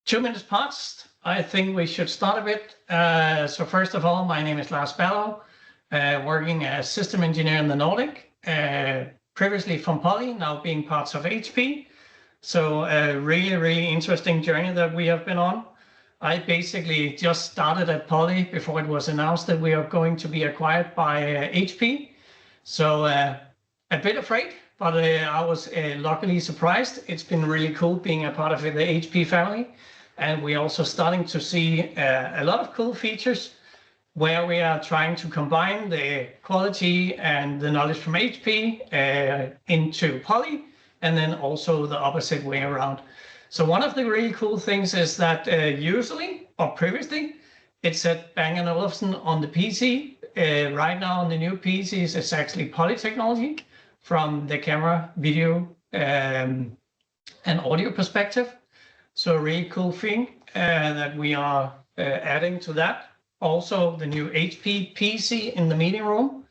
2 minutes past. I think we should start a bit. So first of all, my name is Berlau, working as system engineer in the Nordic, previously from Poly, now being parts of HP. So a really interesting journey that we have been on. I basically just started at Poly before it was announced that we are going to be acquired by HP. So a bit afraid, but I was luckily surprised. It's been really cool being a part of the HP family. And we're also starting to see a lot of cool features where we are trying to combine the quality and the knowledge from HP into Poly, and then also the opposite way around. So one of the really cool things is that usually, or previously, it said Bang & Olufsen on the PC. Right now on the new PCs, it's actually Poly technology from the camera, video, and audio perspective. So a really cool thing that we are adding to that. Also, the new HP PC in the meeting room.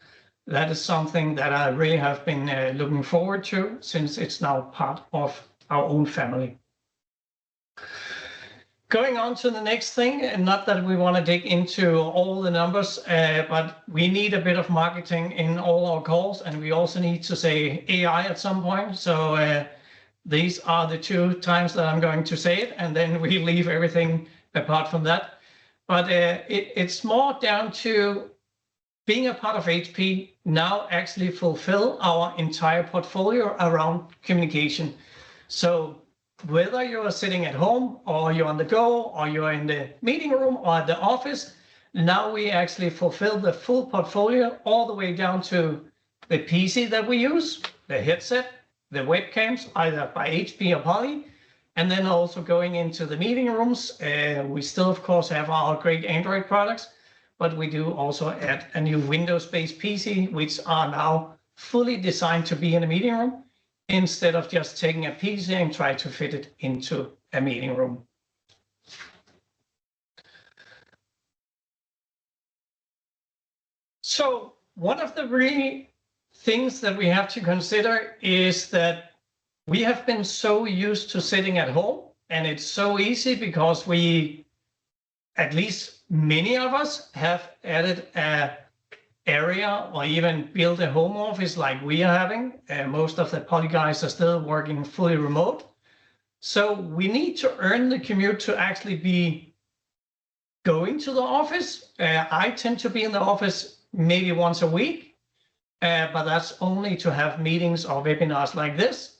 That is something that I really have been looking forward to since it's now part of our own family. Going on to the next thing, and not that we want to dig into all the numbers, but we need a bit of marketing in all our calls, and we also need to say AI at some point. So these are the 2 times that I'm going to say it, and then we leave everything apart from that. But it's more down to being a part of HP now actually fulfill our entire portfolio around communication. So whether you're sitting at home or you're on the go or you're in the meeting room or at the office, now we actually fulfill the full portfolio all the way down to the PC that we use, the headset, the webcams, either by HP or Poly, and then also going into the meeting rooms. We still, of course, have our great Android products, but we do also add a new Windows-based PC, which are now fully designed to be in a meeting room, instead of just taking a PC and try to fit it into a meeting room. So one of the really things that we have to consider is that we have been so used to sitting at home, and it's so easy because we, at least many of us, have added an area or even built a home office like we are having. Most of the Poly guys are still working fully remote. So we need to earn the commute to actually be going to the office. I tend to be in the office maybe once a week, but that's only to have meetings or webinars like this.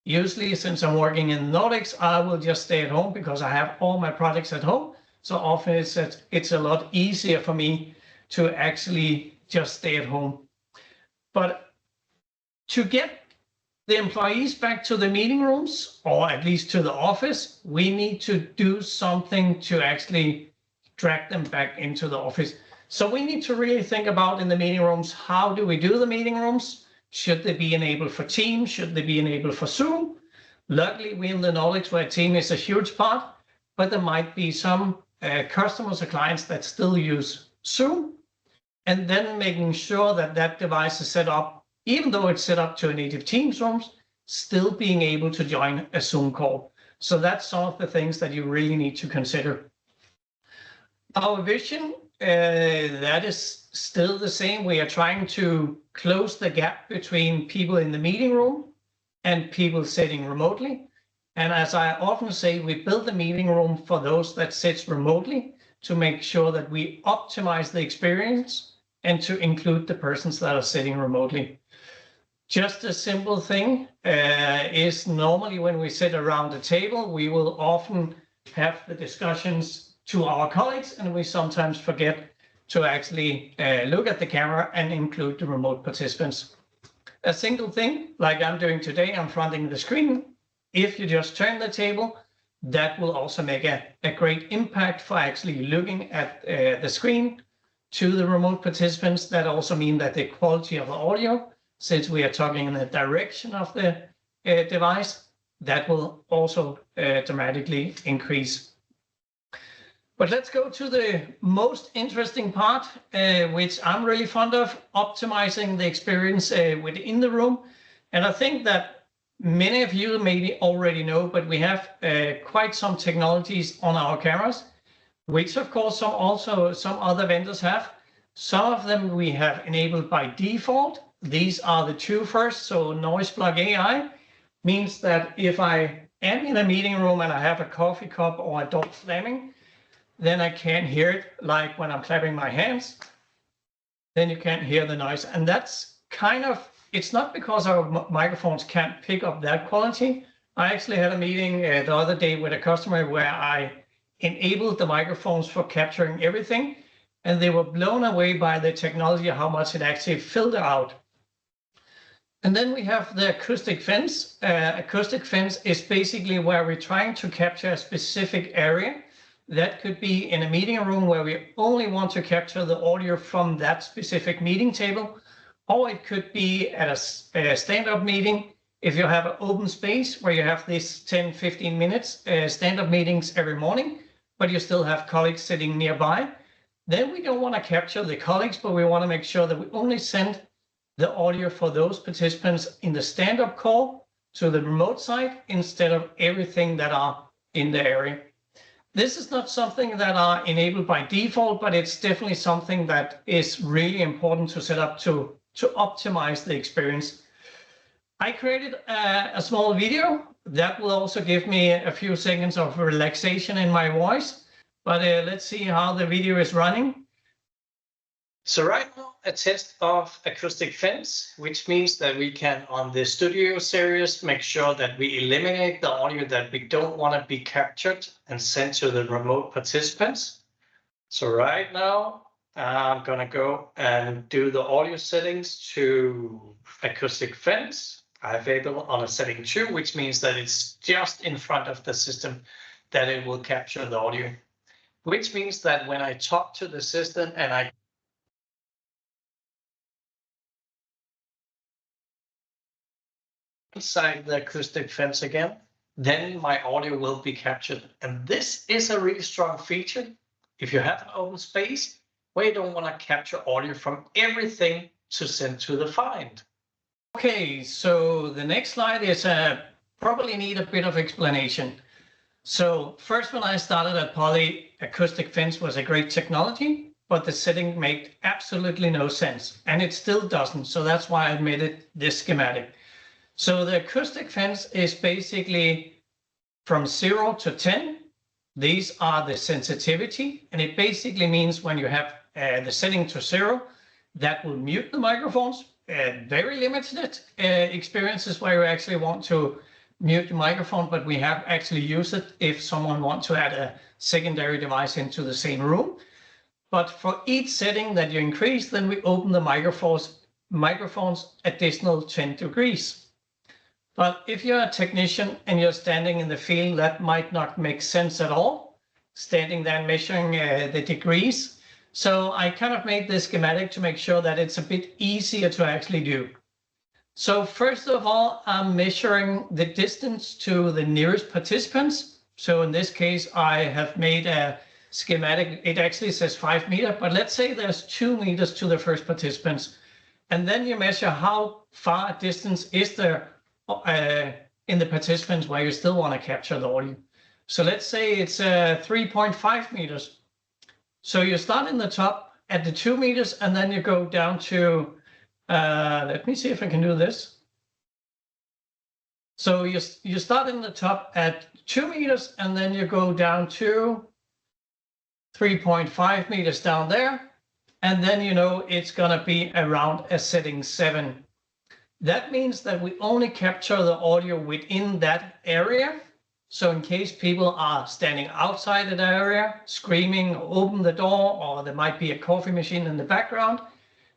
Usually, since I'm working in the Nordics, I will just stay at home because I have all my products at home. So often it's a lot easier for me to actually just stay at home. But to get the employees back to the meeting rooms, or at least to the office, we need to do something to actually drag them back into the office. So we need to really think about in the meeting rooms, how do we do the meeting rooms? Should they be enabled for Teams? Should they be enabled for Zoom? Luckily, we in the Nordics, where Teams is a huge part, but there might be some customers or clients that still use Zoom. And then making sure that that device is set up, even though it's set up to a native Teams rooms, still being able to join a Zoom call. So that's some of the things that you really need to consider. Our vision, that is still the same. We are trying to close the gap between people in the meeting room and people sitting remotely. And as I often say, we build the meeting room for those that sit remotely to make sure that we optimize the experience and to include the persons that are sitting remotely. Just a simple thing is normally when we sit around the table, we will often have the discussions to our colleagues, and we sometimes forget to actually look at the camera and include the remote participants. A single thing, like I'm doing today, I'm fronting the screen. If you just turn the table, that will also make a great impact for actually looking at the screen to the remote participants. That also means that the quality of the audio, since we are talking in the direction of the device, that will also dramatically increase. But let's go to the most interesting part, which I'm really fond of, optimizing the experience within the room. And I think that many of you maybe already know, but we have quite some technologies on our cameras, which of course some other vendors have. Some of them we have enabled by default. These are the two first. So Noiseblock AI means that if I am in a meeting room and I have a coffee cup or a door slamming, then I can't hear it, like when I'm clapping my hands. Then you can't hear the noise. And that's kind of, it's not because our microphones can't pick up that quality. I actually had a meeting the other day with a customer where I enabled the microphones for capturing everything, and they were blown away by the technology, how much it actually filtered out. And then we have the acoustic fence. Acoustic fence is basically where we're trying to capture a specific area. That could be in a meeting room where we only want to capture the audio from that specific meeting table, or it could be at a stand-up meeting. If you have an open space where you have these 10-15 minutes stand-up meetings every morning, but you still have colleagues sitting nearby, then we don't want to capture the colleagues, but we want to make sure that we only send the audio for those participants in the stand-up call to the remote side instead of everything that are in the area. This is not something that are enabled by default, but it's definitely something that is really important to set up to optimize the experience. I created a small video that will also give me a few seconds of relaxation in my voice, but let's see how the video is running. So right now, a test of Acoustic Fence, which means that we can, on the Studio series, make sure that we eliminate the audio that we don't want to be captured and sent to the remote participants. So right now, I'm going to go and do the audio settings to Acoustic Fence. I have it on a setting 2, which means that it's just in front of the system that it will capture the audio, which means that when I talk to the system and I inside the Acoustic Fence again, then my audio will be captured. And this is a really strong feature. If you have an open space where you don't want to capture audio from everything to send to the find. Okay, so the next slide is probably need a bit of explanation. So first, when I started at Poly, Acoustic Fence was a great technology, but the setting made absolutely no sense, and it still doesn't. So that's why I made it this schematic. So the Acoustic Fence is basically from 0 to 10. These are the sensitivity, and it basically means when you have the setting to 0, that will mute the microphones. Very limited experiences where you actually want to mute the microphone, but we have actually used it if someone wants to add a secondary device into the same room. But for each setting that you increase, then we open the microphones additional 10 degrees. But if you're a technician and you're standing in the field, that might not make sense at all, standing there and measuring the degrees. So I kind of made this schematic to make sure that it's a bit easier to actually do. So first of all, I'm measuring the distance to the nearest participants. So in this case, I have made a schematic. It actually says 5 meters, but let's say there's 2 meters to the first participants. And then you measure how far a distance is there in the participants where you still want to capture the audio. So let's say it's 3.5 meters. So you start in the top at the 2 meters, and then you go down to, let me see if I can do this. So you start in the top at 2 meters, and then you go down to 3.5 meters down there. And then you know it's going to be around a setting 7. That means that we only capture the audio within that area. So in case people are standing outside the area, screaming, open the door, or there might be a coffee machine in the background,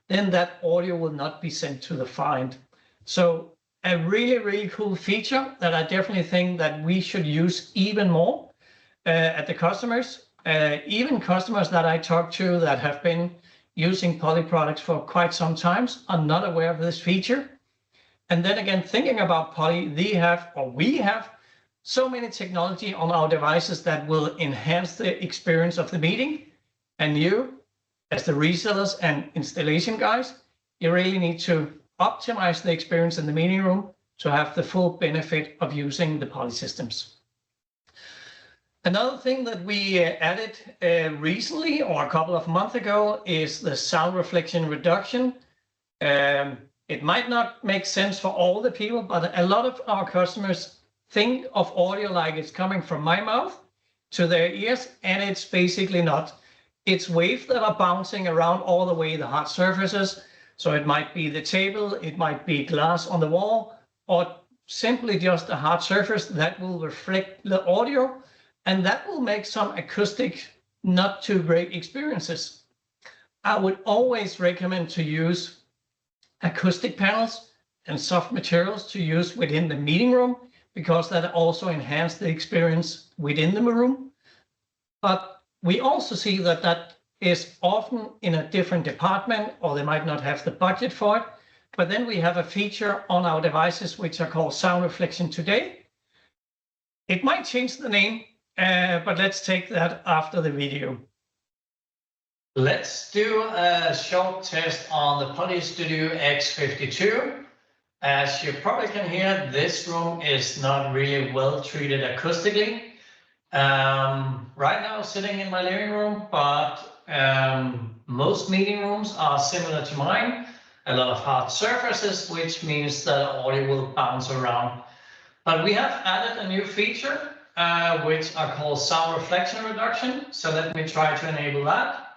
then that audio will not be sent to the find. So a really, really cool feature that I definitely think that we should use even more at the customers. Even customers that I talk to that have been using Poly products for quite some time are not aware of this feature. And then again, thinking about Poly, we have so many technology on our devices that will enhance the experience of the meeting. And you, as the resellers and installation guys, you really need to optimize the experience in the meeting room to have the full benefit of using the poly systems. Another thing that we added recently or a couple of months ago is the sound reflection reduction. It might not make sense for all the people, but a lot of our customers think of audio like it's coming from my mouth to their ears, and it's basically not. It's waves that are bouncing around all the way the hard surfaces. So it might be the table, it might be glass on the wall, or simply just a hard surface that will reflect the audio, and that will make some acoustic not too great experiences. I would always recommend to use acoustic panels and soft materials to use within the meeting room, because that also enhances the experience within the room. But we also see that that is often in a different department, or they might not have the budget for it. But then we have a feature on our devices which are called Sound Reflection Today. It might change the name, but let's take that after the video. Let's do a short test on the Poly Studio X52. As you probably can hear, this room is not really well treated acoustically. Right now sitting in my living room, but most meeting rooms are similar to mine. A lot of hard surfaces, which means that audio will bounce around. But we have added a new feature, which are called sound reflection reduction. So let me try to enable that.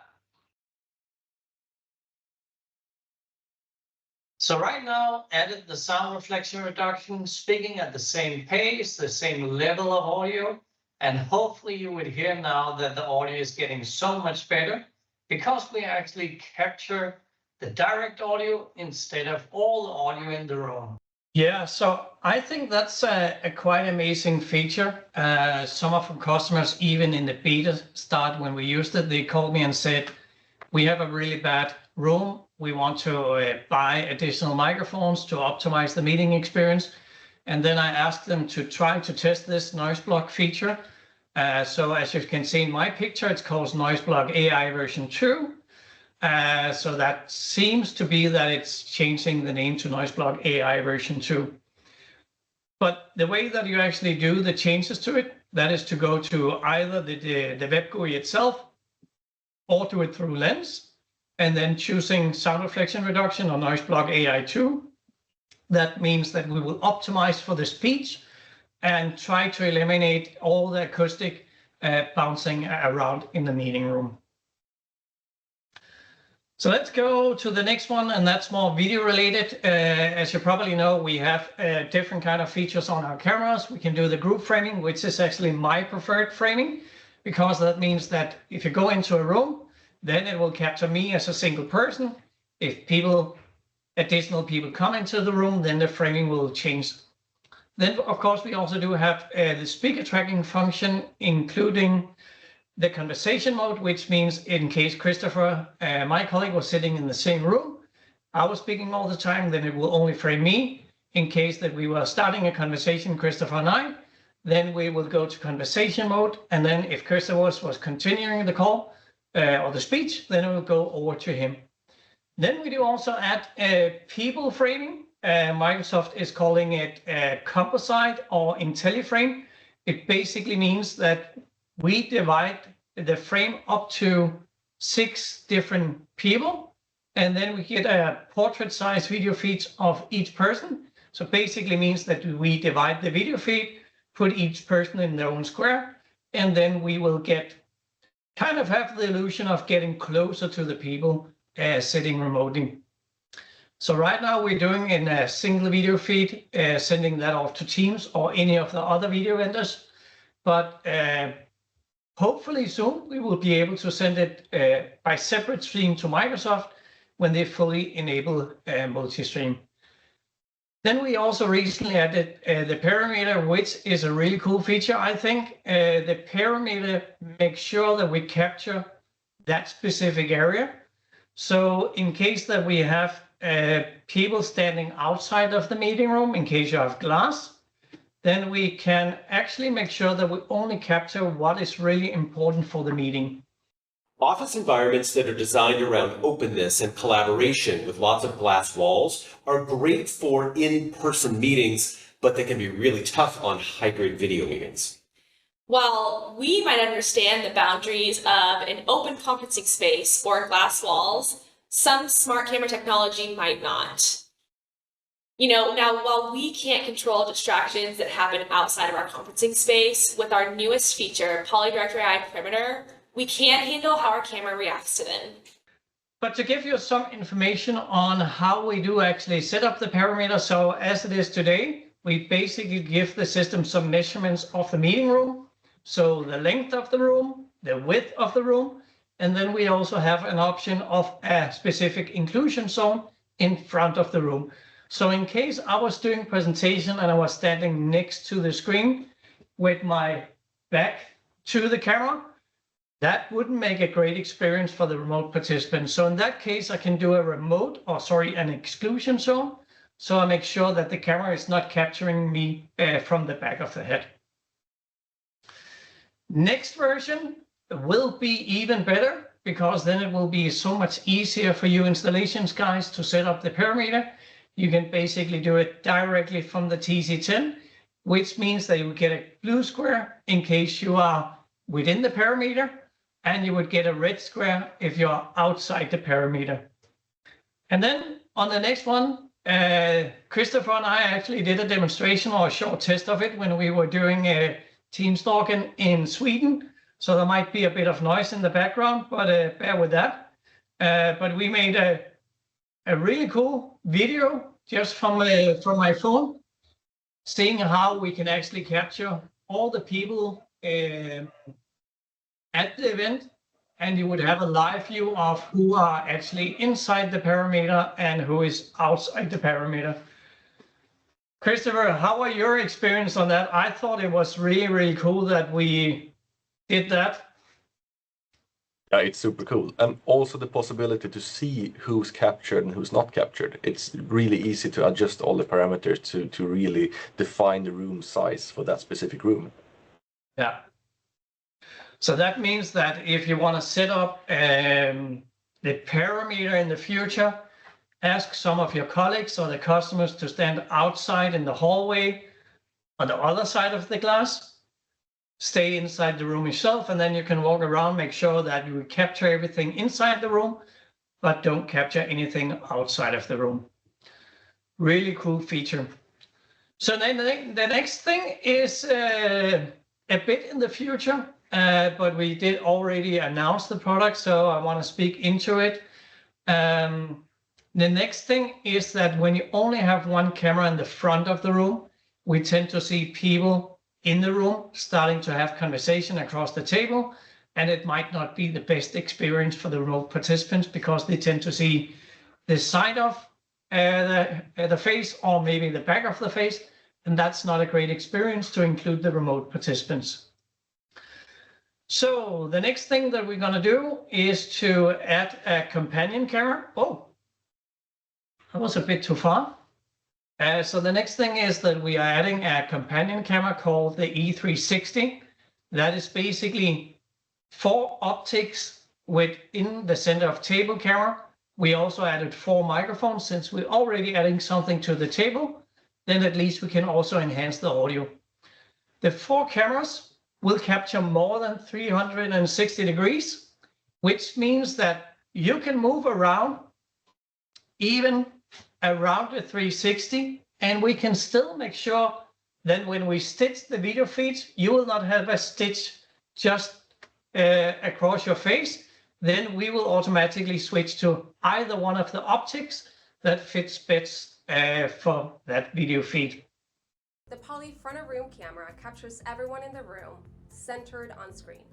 So right now, added the sound reflection reduction, speaking at the same pace, the same level of audio. And hopefully you would hear now that the audio is getting so much better because we actually capture the direct audio instead of all the audio in the room. Yeah, so I think that's a quite amazing feature. Some of our customers, even in the beta start when we used it, they called me and said, we have a really bad room. We want to buy additional microphones to optimize the meeting experience. And then I asked them to try to test this Noiseblock feature. So as you can see in my picture, it's called Noiseblock AI version 2. So that seems to be that it's changing the name to Noiseblock AI version 2. But the way that you actually do the changes to it, that is to go to either the web GUI itself or do it through Lens, and then choosing sound reflection reduction or Noiseblock AI 2. That means that we will optimize for the speech and try to eliminate all the acoustic bouncing around in the meeting room. So let's go to the next one, and that's more video related. As you probably know, we have different kind of features on our cameras. We can do the group framing, which is actually my preferred framing, because that means that if you go into a room, then it will capture me as a single person. If additional people come into the room, then the framing will change. Then, of course, we also do have the speaker tracking function, including the conversation mode, which means in case Christopher, my colleague, was sitting in the same room, I was speaking all the time, then it will only frame me. In case that we were starting a conversation, Christopher and I, then we will go to conversation mode. And then if Christopher was continuing the call or the speech, then it will go over to him. Then we do also add people framing. Microsoft is calling it composite or IntelliFrame. It basically means that we divide the frame up to 6 different people, and then we get a portrait-sized video feed of each person. So basically means that we divide the video feed, put each person in their own square, and then we will kind of have the illusion of getting closer to the people sitting remotely. So right now we're doing in a single video feed, sending that off to Teams or any of the other video vendors. But hopefully soon we will be able to send it by separate stream to Microsoft when they fully enable multi-stream. Then we also recently added the parameter, which is a really cool feature, I think. The parameter makes sure that we capture that specific area. So in case that we have people standing outside of the meeting room, in case you have glass, then we can actually make sure that we only capture what is really important for the meeting. Office environments that are designed around openness and collaboration with lots of glass walls are great for in-person meetings, but they can be really tough on hybrid video meetings. While we might understand the boundaries of an open conferencing space or glass walls, some smart camera technology might not. Now while we can't control distractions that happen outside of our conferencing space, with our newest feature, Polydirector AI Perimeter, we can't handle how our camera reacts to them. But to give you some information on how we do actually set up the perimeter, so as it is today, we basically give the system some measurements of the meeting room. So the length of the room, the width of the room, and then we also have an option of a specific inclusion zone in front of the room. So in case I was doing presentation and I was standing next to the screen with my back to the camera, that wouldn't make a great experience for the remote participant. So in that case, I can do an exclusion zone. So I make sure that the camera is not capturing me from the back of the head. Next version will be even better, because then it will be so much easier for you installations guys to set up the perimeter. You can basically do it directly from the TC10, which means that you will get a blue square in case you are within the perimeter, and you would get a red square if you're outside the perimeter. And then on the next one, Christopher and I actually did a demonstration or a short test of it when we were doing a Teamstalking in Sweden. So there might be a bit of noise in the background, but bear with that. But we made a really cool video just from my phone, seeing how we can actually capture all the people at the event, and you would have a live view of who are actually inside the perimeter and who is outside the perimeter. Christopher, how are your experience on that? I thought it was really, really cool that we did that. Yeah, it's super cool. And also the possibility to see who's captured and who's not captured. It's really easy to adjust all the parameters to really define the room size for that specific room. Yeah. So that means that if you want to set up the perimeter in the future, ask some of your colleagues or the customers to stand outside in the hallway on the other side of the glass, stay inside the room yourself, and then you can walk around, make sure that you capture everything inside the room, but don't capture anything outside of the room. Really cool feature. So then the next thing is a bit in the future, but we did already announce the product, so I want to speak into it. The next thing is that when you only have one camera in the front of the room, we tend to see people in the room starting to have conversation across the table, and it might not be the best experience for the remote participants because they tend to see the side of the face or maybe the back of the face, and that's not a great experience to include the remote participants. So the next thing that we're going to do is to add a companion camera. Oh, that was a bit too far. So the next thing is that we are adding a companion camera called the E360. That is basically 4 optics within the center of table camera. We also added 4 microphones. Since we're already adding something to the table, then at least we can also enhance the audio. The 4 cameras will capture more than 360 degrees, which means that you can move around even around the 360, and we can still make sure that when we stitch the video feeds, you will not have a stitch just across your face. Then we will automatically switch to either one of the optics that fits best for that video feed. The Poly front of room camera captures everyone in the room, centered on screen.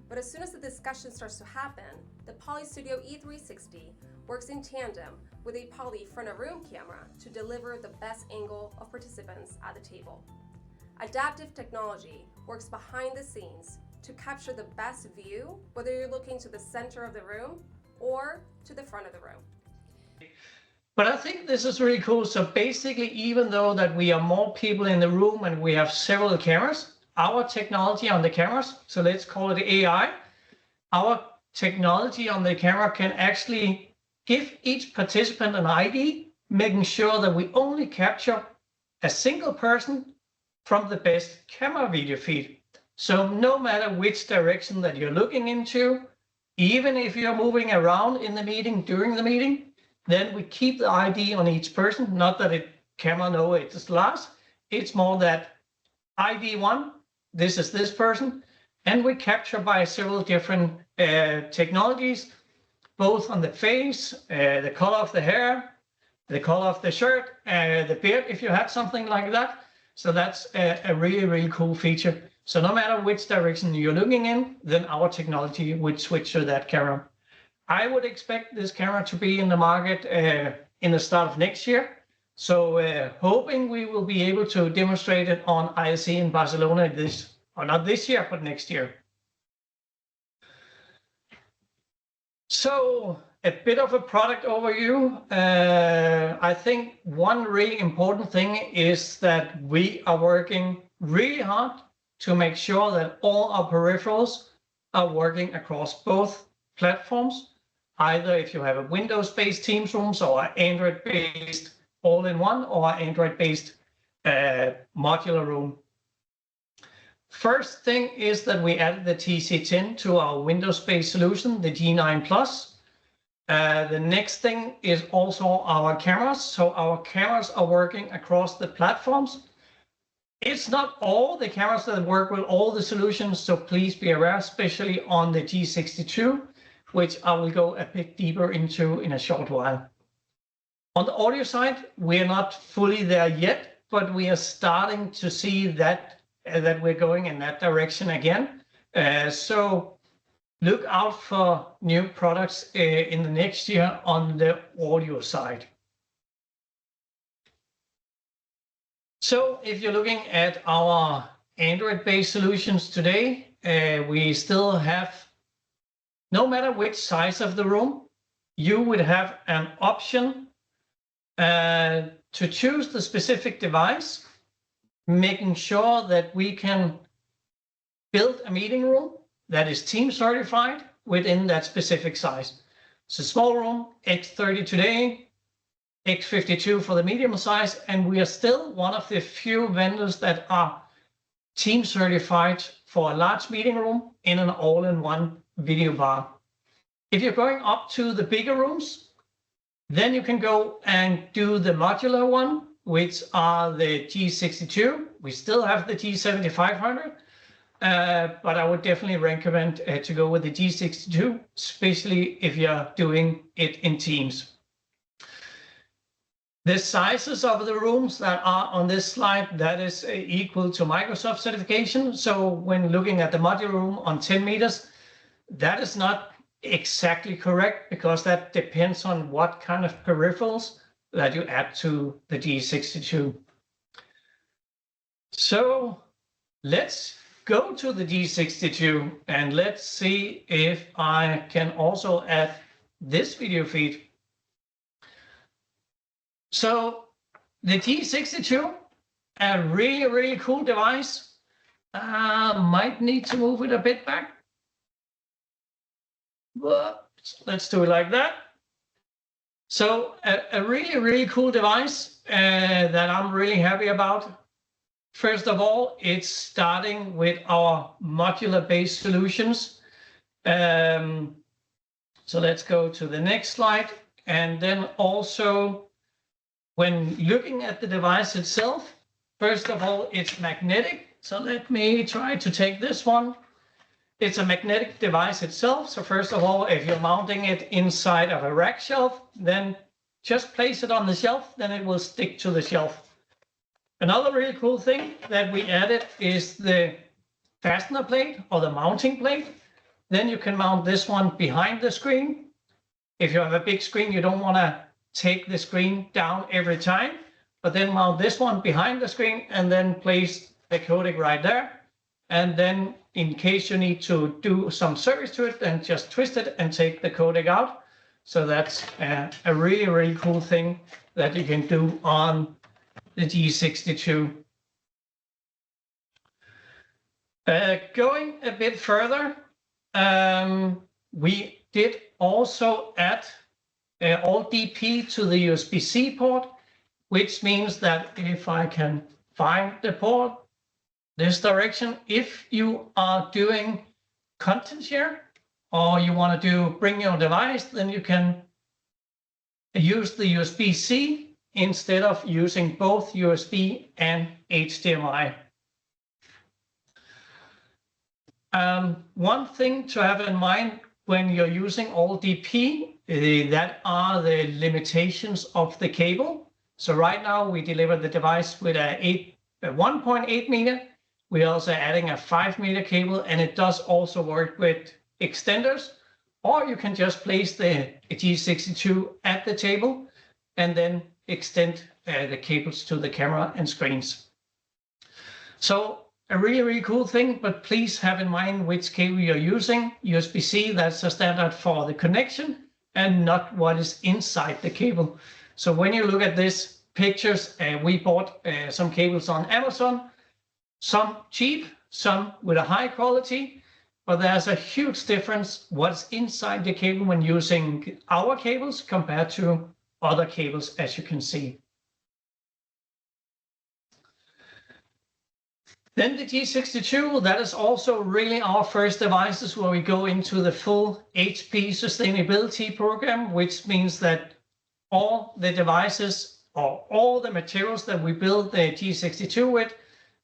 But as soon as the discussion starts to happen, the Poly Studio E360 works in tandem with a Poly front of room camera to deliver the best angle of participants at the table. Adaptive technology works behind the scenes to capture the best view, whether you're looking to the center of the room or to the front of the room. But I think this is really cool. So basically, even though that we are more people in the room and we have several cameras, our technology on the cameras, so let's call it AI, our technology on the camera can actually give each participant an ID, making sure that we only capture a single person from the best camera video feed. So no matter which direction that you're looking into, even if you're moving around in the meeting, during the meeting, then we keep the ID on each person. Not that it camera know it's Lars, it's more that ID 1, this is this person, and we capture by several different technologies, both on the face, the color of the hair, the color of the shirt, the beard, if you have something like that. So that's a really, really cool feature. So no matter which direction you're looking in, then our technology would switch to that camera. I would expect this camera to be in the market in the start of next year. So hoping we will be able to demonstrate it on ISE in Barcelona not this year, but next year. So a bit of a product overview. I think one really important thing is that we are working really hard to make sure that all our peripherals are working across both platforms, either if you have a Windows-based Teams rooms or Android-based all-in-one or Android-based modular room. First thing is that we added the TC10 to our Windows-based solution, the G9 Plus. The next thing is also our cameras. So our cameras are working across the platforms. It's not all the cameras that work with all the solutions, so please be aware, especially on the G62, which I will go a bit deeper into in a short while. On the audio side, we're not fully there yet, but we are starting to see that we're going in that direction again. So look out for new products in the next year on the audio side. So if you're looking at our Android-based solutions today, we still have, no matter which size of the room, you would have an option to choose the specific device, making sure that we can build a meeting room that is Teams certified within that specific size. So small room, X30 today, X52 for the medium size, and we are still one of the few vendors that are Teams certified for a large meeting room in an all-in-one video bar. If you're going up to the bigger rooms, then you can go and do the modular one, which are the G62. We still have the G7500, but I would definitely recommend to go with the G62, especially if you're doing it in Teams. The sizes of the rooms that are on this slide, that is equal to Microsoft certification. So when looking at the modular room on 10 meters, that is not exactly correct because that depends on what kind of peripherals that you add to the G62. So let's go to the G62 and let's see if I can also add this video feed. So the G62, a really, really cool device. Might need to move it a bit back. But let's do it like that. So a really, really cool device that I'm really happy about. First of all, it's starting with our modular-based solutions. So let's go to the next slide. And then also, when looking at the device itself, first of all, it's magnetic. So let me try to take this one. It's a magnetic device itself. So first of all, if you're mounting it inside of a rack shelf, then just place it on the shelf, then it will stick to the shelf. Another really cool thing that we added is the fastener plate or the mounting plate. Then you can mount this one behind the screen. If you have a big screen, you don't want to take the screen down every time, but then mount this one behind the screen and then place the codec right there. And then in case you need to do some service to it, then just twist it and take the codec out. So that's a really, really cool thing that you can do on the G62. Going a bit further, we did also add Alt DP to the USB-C port, which means that if I can find the port, this direction, if you are doing content share or you want to bring your device, then you can use the USB-C instead of using both USB and HDMI. One thing to have in mind when you're using Alt DP, that are the limitations of the cable. So right now we deliver the device with a 1.8 meter. We're also adding a 5 meter cable, and it does also work with extenders, or you can just place the G62 at the table and then extend the cables to the camera and screens. So a really cool thing, but please have in mind which cable you're using. USB-C, that's a standard for the connection and not what is inside the cable. So when you look at these pictures, we bought some cables on Amazon, some cheap, some with a high quality, but there's a huge difference what's inside the cable when using our cables compared to other cables, as you can see. Then the G62, that is also really our first devices where we go into the full HP sustainability program, which means that all the devices or all the materials that we build the G62 with,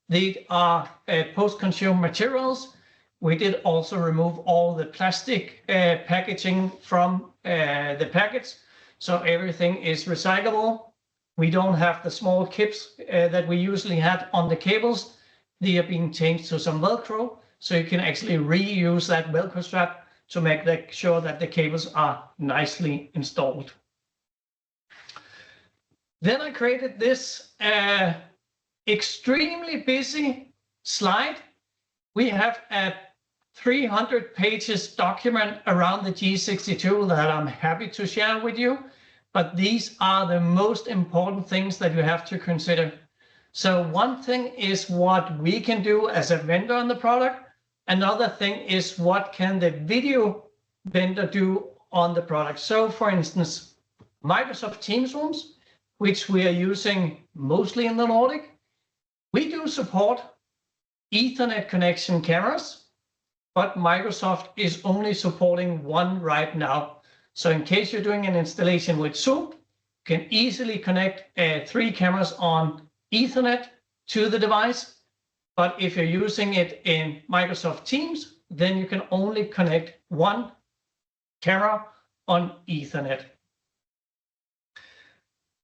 they are post-consumer materials. We did also remove all the plastic packaging from the packets, so everything is recyclable. We don't have the small clips that we usually had on the cables. They are being changed to some Velcro, so you can actually reuse that Velcro strap to make sure that the cables are nicely installed. Then I created this extremely busy slide. We have a 300 pages document around the G62 that I'm happy to share with you, but these are the most important things that you have to consider. So one thing is what we can do as a vendor on the product. Another thing is what can the video vendor do on the product. So for instance, Microsoft Teams rooms, which we are using mostly in the Nordic, we do support Ethernet connection cameras, but Microsoft is only supporting one right now. So in case you're doing an installation with Zoom, you can easily connect 3 cameras on Ethernet to the device, but if you're using it in Microsoft Teams, then you can only connect 1 camera on Ethernet.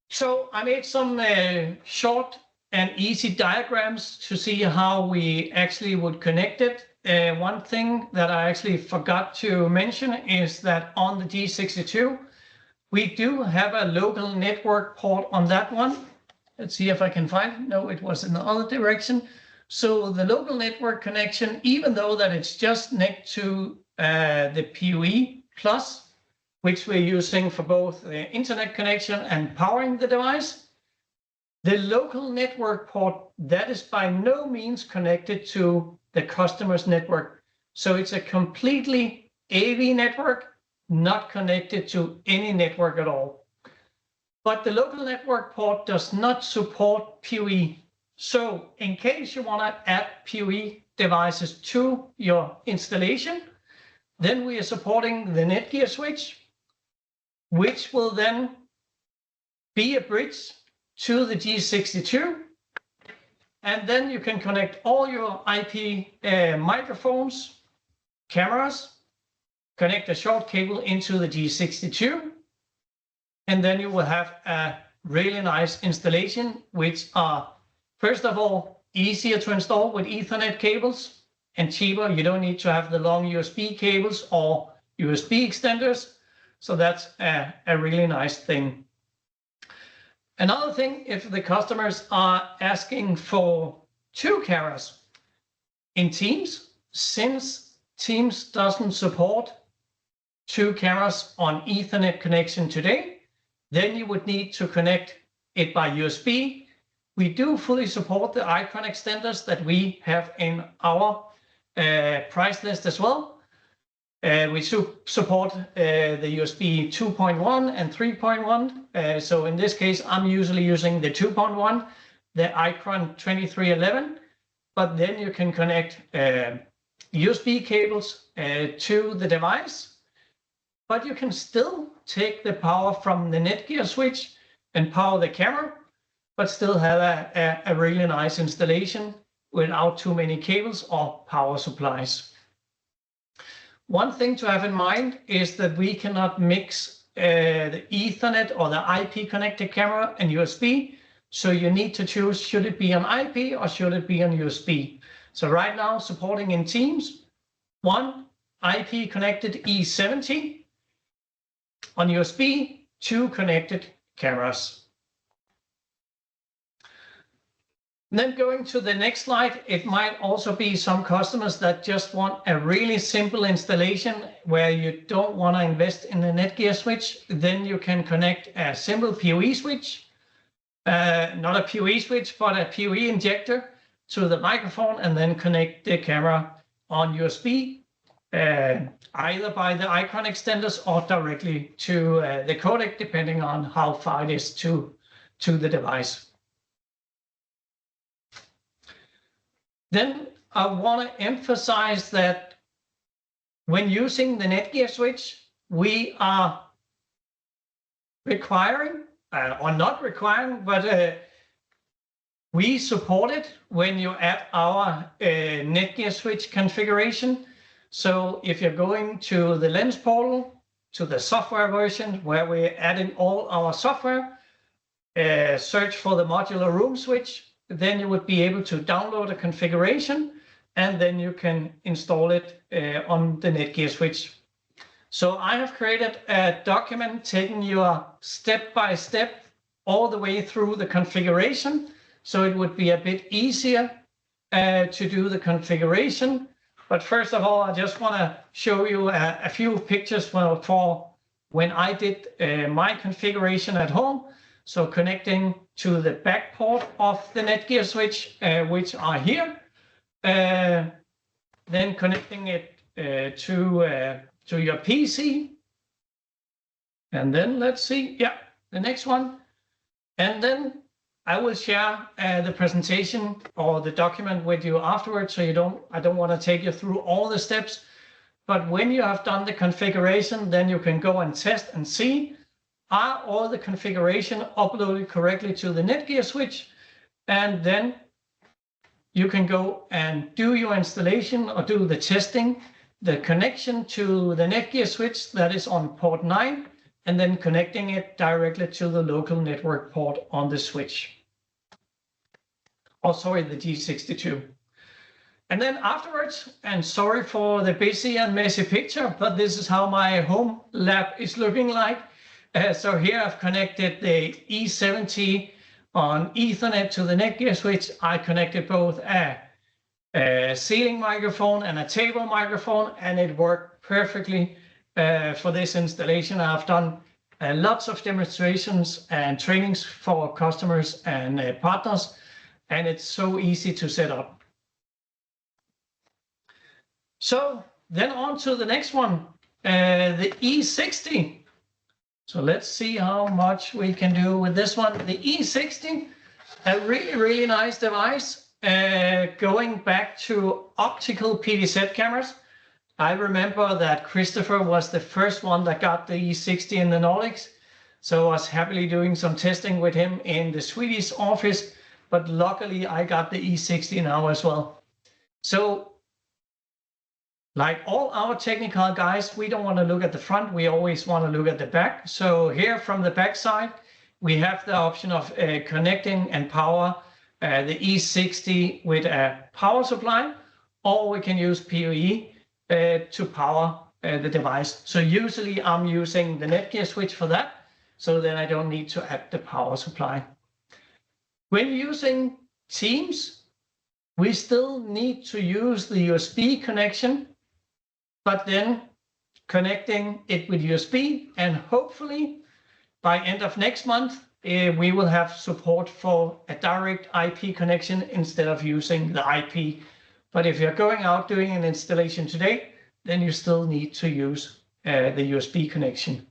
So I made some short and easy diagrams to see how we actually would connect it. One thing that I actually forgot to mention is that on the G62, we do have a local network port on that one. Let's see if I can find it. No, it was in the other direction. So the local network connection, even though that it's just next to the PoE Plus, which we're using for both the internet connection and powering the device, the local network port, that is by no means connected to the customer's network. So it's a completely AV network, not connected to any network at all. But the local network port does not support PoE. So in case you want to add PoE devices to your installation, then we are supporting the NETGEAR switch, which will then be a bridge to the G62. And then you can connect all your IP microphones, cameras, connect a short cable into the G62, and then you will have a really nice installation, which are, first of all, easier to install with Ethernet cables and cheaper. You don't need to have the long USB cables or USB extenders. So that's a really nice thing. Another thing, if the customers are asking for 2 cameras in Teams, since Teams doesn't support 2 cameras on Ethernet connection today, then you would need to connect it by USB. We do fully support the icon extenders that we have in our price list as well. We support the USB 2.1 and 3.1. So in this case, I'm usually using the 2.1, the Icon 2311, but then you can connect USB cables to the device, but you can still take the power from the NETGEAR switch and power the camera, but still have a really nice installation without too many cables or power supplies. One thing to have in mind is that we cannot mix the Ethernet or the IP connected camera and USB. So you need to choose, should it be on IP or should it be on USB? So right now supporting in Teams, one IP connected E70, on USB, 2 connected cameras. And then going to the next slide, it might also be some customers that just want a really simple installation where you don't want to invest in a NETGEAR switch. Then you can connect a simple PoE switch, not a PoE switch, but a PoE injector to the microphone, and then connect the camera on USB, either by the Icon extenders or directly to the codec, depending on how far it is to the device. Then I want to emphasize that when using the NETGEAR switch, we are requiring, or not requiring, but we support it when you add our NETGEAR switch configuration. So if you're going to the Lens portal, to the software version where we're adding all our software, search for the modular room switch, then you would be able to download a configuration, and then you can install it on the NETGEAR switch. So I have created a document taking you step by step all the way through the configuration. So it would be a bit easier to do the configuration. But first of all, I just want to show you a few pictures for when I did my configuration at home. So connecting to the back port of the NETGEAR switch, which are here, then connecting it to your PC. And then let's see, yeah, the next one. And then I will share the presentation or the document with you afterwards. So I don't want to take you through all the steps, but when you have done the configuration, then you can go and test and see, are all the configuration uploaded correctly to the NETGEAR switch? And then you can go and do your installation or do the testing, the connection to the NETGEAR switch that is on port 9, and then connecting it directly to the local network port on the switch. Oh, sorry, the G62. And then afterwards, and sorry for the busy and messy picture, but this is how my home lab is looking like. So here I've connected the E70 on Ethernet to the NETGEAR switch. I connected both a ceiling microphone and a table microphone, and it worked perfectly for this installation. I've done lots of demonstrations and trainings for customers and partners, and it's so easy to set up. So then on to the next one, the E60. So let's see how much we can do with this one. The E60, a really, really nice device. Going back to optical PVZ cameras, I remember that Christopher was the first one that got the E60 in the Nordics. So I was happily doing some testing with him in the Swedish office, but luckily I got the E60 now as well. So like all our technical guys, we don't want to look at the front, we always want to look at the back. So here from the back side, we have the option of connecting and power the E60 with a power supply, or we can use PoE to power the device. So usually I'm using the NETGEAR switch for that, so then I don't need to add the power supply. When using Teams, we still need to use the USB connection, but then connecting it with USB, and hopefully by end of next month, we will have support for a direct IP connection instead of using the IP. But if you're going out doing an installation today, then you still need to use the USB connection.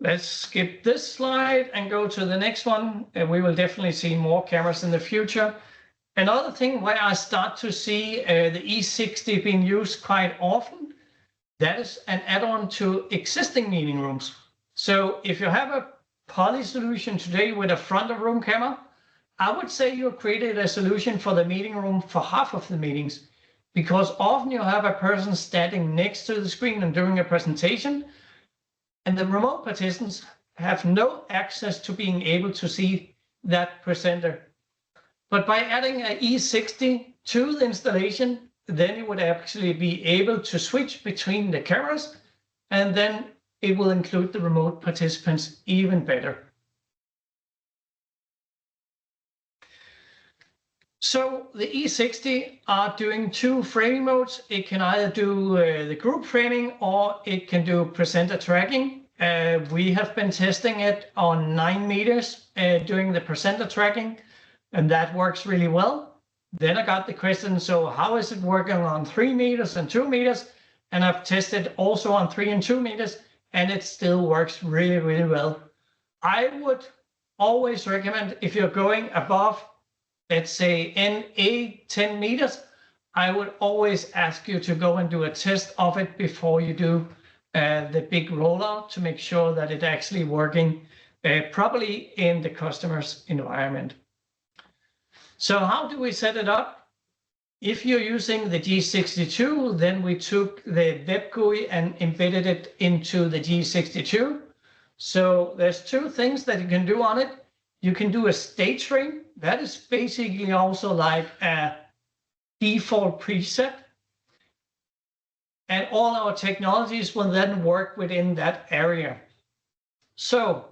Let's skip this slide and go to the next one. We will definitely see more cameras in the future. Another thing where I start to see the E60 being used quite often, that is an add-on to existing meeting rooms. So if you have a poly solution today with a front of room camera, I would say you created a solution for the meeting room for half of the meetings, because often you have a person standing next to the screen and doing a presentation, and the remote participants have no access to being able to see that presenter. But by adding an E60 to the installation, then you would actually be able to switch between the cameras, and then it will include the remote participants even better. So the E60 are doing two framing modes. It can either do the group framing or it can do presenter tracking. We have been testing it on 9 meters doing the presenter tracking, and that works really well. Then I got the question, so how is it working on 3 meters and 2 meters? And I've tested also on 3 and 2 meters, and it still works really, really well. I would always recommend, if you're going above, let's say NA 10 meters, I would always ask you to go and do a test of it before you do the big rollout, to make sure that it's actually working properly in the customer's environment. So how do we set it up? If you're using the G62, then we took the web GUI and embedded it into the G62. So there's two things that you can do on it. You can do a stage frame. That is basically also like a default preset. And all our technologies will then work within that area. So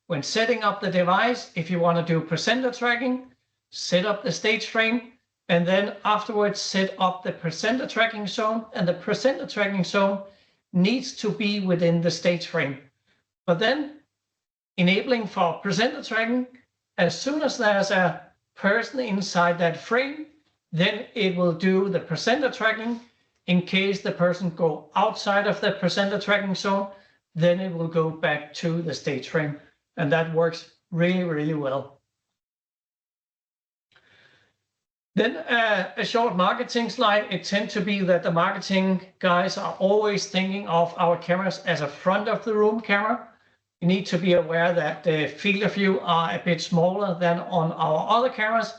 when setting up the device, if you want to do presenter tracking, set up the stage frame, and then afterwards set up the presenter tracking zone. And the presenter tracking zone needs to be within the stage frame. But then enabling for presenter tracking, as soon as there's a person inside that frame, then it will do the presenter tracking. In case the person go outside of the presenter tracking zone, then it will go back to the stage frame. And that works really, really well. Then a short marketing slide. It tends to be that the marketing guys are always thinking of our cameras as a front of the room camera. You need to be aware that the field of view are a bit smaller than on our other cameras,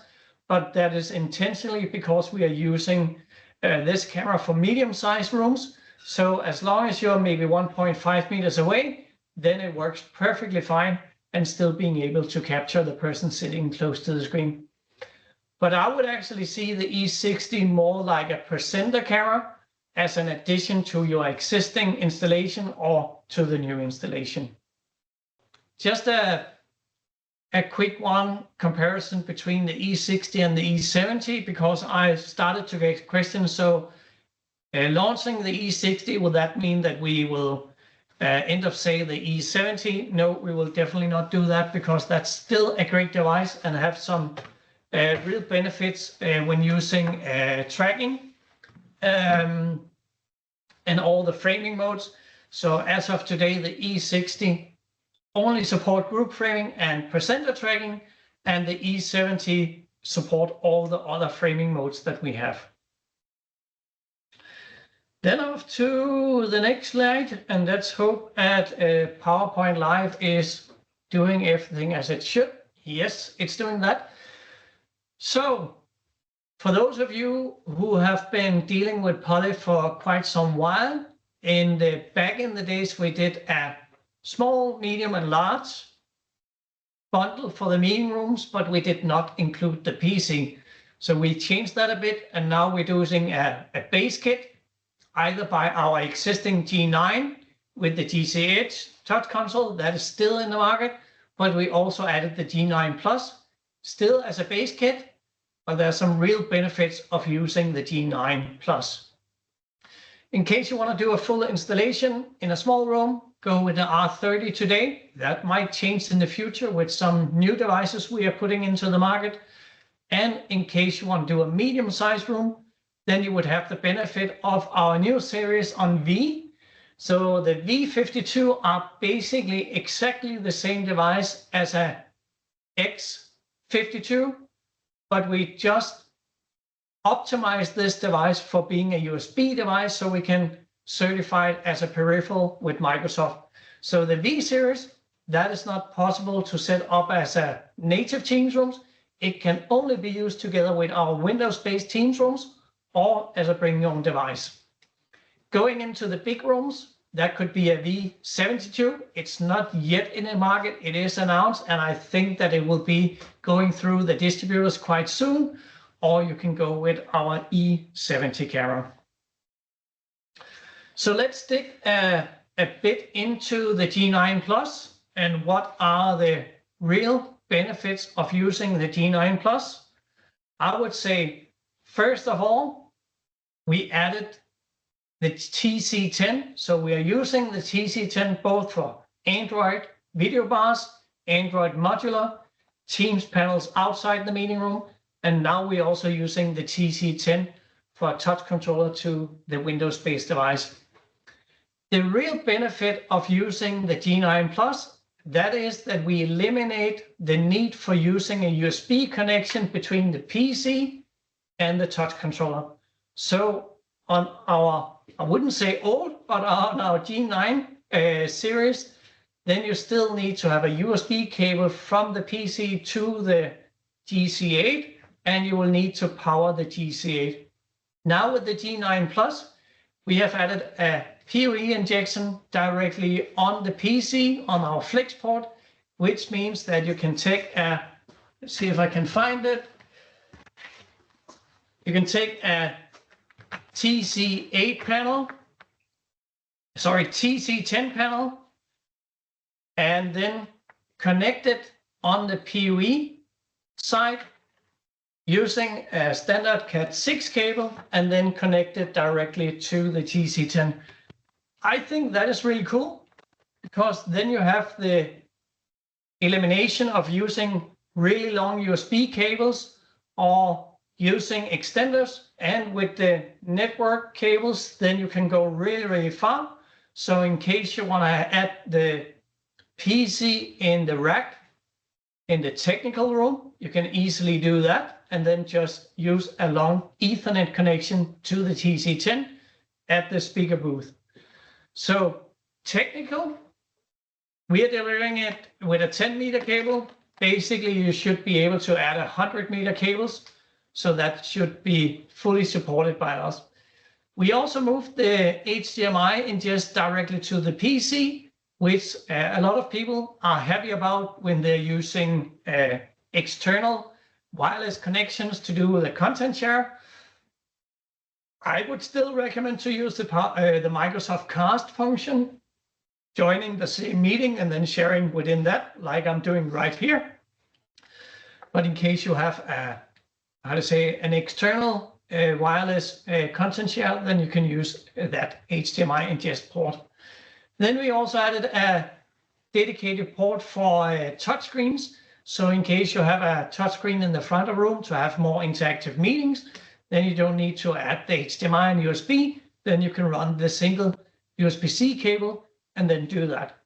but that is intentionally because we are using this camera for medium-sized rooms. So as long as you're maybe 1.5 meters away, then it works perfectly fine and still being able to capture the person sitting close to the screen. But I would actually see the E60 more like a presenter camera as an addition to your existing installation or to the new installation. Just a quick comparison between the E60 and the E70, because I started to get questions. So launching the E60, will that mean that we will end up saying the E70? No, we will definitely not do that, because that's still a great device and have some real benefits when using tracking and all the framing modes. So as of today, the E60 only support group framing and presenter tracking, and the E70 support all the other framing modes that we have. Then off to the next slide, and let's hope that PowerPoint Live is doing everything as it should. Yes, it's doing that. So for those of you who have been dealing with Poly for quite some while, back in the days, we did a small, medium, and large bundle for the meeting rooms, but we did not include the PC. So we changed that a bit, and now we're using a base kit, either by our existing G9 with the GCH touch console that is still in the market, but we also added the G9 Plus, still as a base kit, but there are some real benefits of using the G9 Plus. In case you want to do a full installation in a small room, go with the R30 today. That might change in the future with some new devices we are putting into the market. And in case you want to do a medium-sized room, then you would have the benefit of our new series on V. So the V52 are basically exactly the same device as a X52, but we just optimize this device for being a USB device so we can certify it as a peripheral with Microsoft. So the V series, that is not possible to set up as a native Teams rooms. It can only be used together with our Windows-based Teams rooms or as a bring your own device. Going into the big rooms, that could be a V72. It's not yet in the market. It is announced, and I think that it will be going through the distributors quite soon, or you can go with our E70 camera. So let's dig a bit into the G9 Plus and what are the real benefits of using the G9 Plus. I would say, first of all, we added the TC10. So we are using the TC10 both for Android video bars, Android modular, Teams panels outside the meeting room, and now we're also using the TC10 for a touch controller to the Windows-based device. The real benefit of using the G9 Plus, that is that we eliminate the need for using a USB connection between the PC and the touch controller. So on our, I wouldn't say old, but on our G9 series, then you still need to have a USB cable from the PC to the GC8, and you will need to power the GC8. Now with the G9 Plus, we have added a PoE injection directly on the PC on our flex port, which means that you can take a, let's see if I can find it. You can take a TC10 panel, and then connect it on the PoE side using a standard Cat6 cable, and then connect it directly to the TC10. I think that is really cool, because then you have the elimination of using really long USB cables or using extenders, and with the network cables, then you can go really, really far. So in case you want to add the PC in the rack in the technical room, you can easily do that, and then just use a long Ethernet connection to the TC10 at the speaker booth. So technical, we are delivering it with a 10-meter cable. Basically, you should be able to add 100-meter cables. So that should be fully supported by us. We also moved the HDMI ingest directly to the PC, which a lot of people are happy about when they're using external wireless connections to do the content share. I would still recommend to use the Microsoft Cast function, joining the same meeting and then sharing within that, like I'm doing right here. But in case you have an external wireless content share, then you can use that HDMI ingest port. Then we also added a dedicated port for touchscreens. So in case you have a touchscreen in the front of the room to have more interactive meetings, then you don't need to add the HDMI and USB. Then you can run the single USB-C cable and then do that.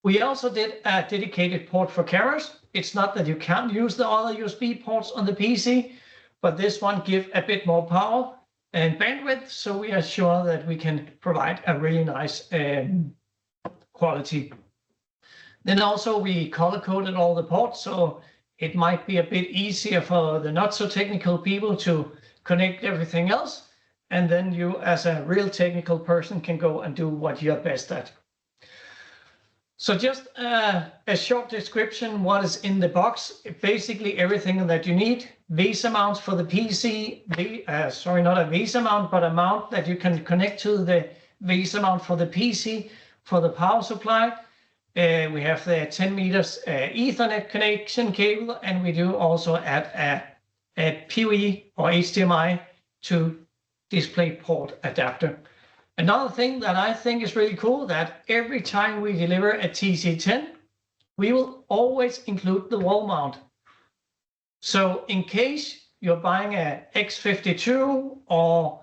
We also did a dedicated port for cameras. It's not that you can't use the other USB ports on the PC, but this one gives a bit more power and bandwidth, so we are sure that we can provide a really nice quality. Then also we color-coded all the ports, so it might be a bit easier for the not so technical people to connect everything else, and then you as a real technical person can go and do what you're best at. So just a short description, what is in the box. Basically everything that you need. VESA mounts for the PC, sorry, not a VESA mount, but a mount that you can connect to the VESA mount for the PC for the power supply. We have the 10 meters Ethernet connection cable, and we do also add a PoE or HDMI to DisplayPort adapter. Another thing that I think is really cool, that every time we deliver a TC10, we will always include the wall mount. So in case you're buying a X52 or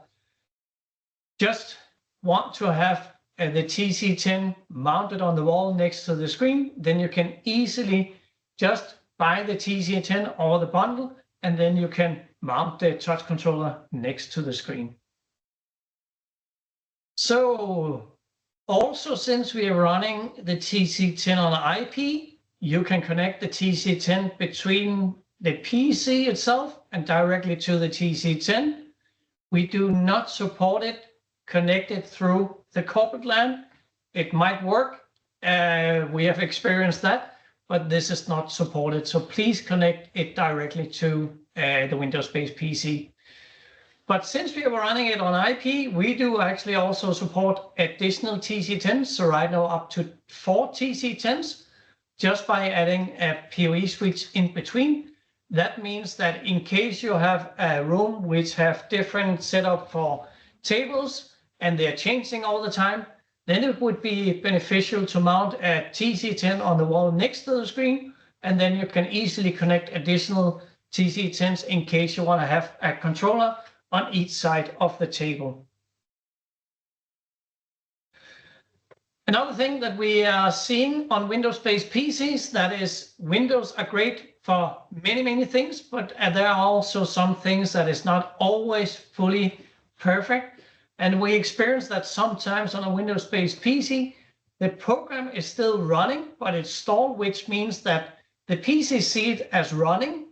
just want to have the TC10 mounted on the wall next to the screen, then you can easily just buy the TC10 or the bundle, and then you can mount the touch controller next to the screen. So also, since we are running the TC10 on IP, you can connect the TC10 between the PC itself and directly to the TC10. We do not support it connected through the corporate LAN. It might work. We have experienced that, but this is not supported. So please connect it directly to the Windows-based PC. But since we are running it on IP, we do actually also support additional TC10s. So right now up to 4 TC10s, just by adding a PoE switch in between. That means that in case you have a room which have different setup for tables and they're changing all the time, then it would be beneficial to mount a TC10 on the wall next to the screen, and then you can easily connect additional TC10s in case you want to have a controller on each side of the table. Another thing that we are seeing on Windows-based PCs, that is, Windows are great for many things, but there are also some things that is not always fully perfect. And we experience that sometimes on a Windows-based PC, the program is still running, but it's stalled, which means that the PC sees it as running,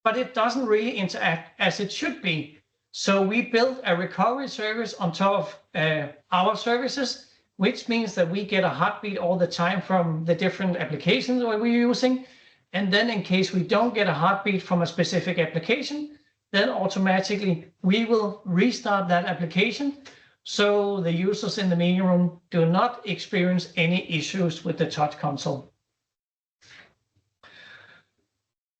but it doesn't really interact as it should be. So we built a recovery service on top of our services, which means that we get a heartbeat all the time from the different applications that we're using. And then in case we don't get a heartbeat from a specific application, then automatically we will restart that application. So the users in the meeting room do not experience any issues with the touch console.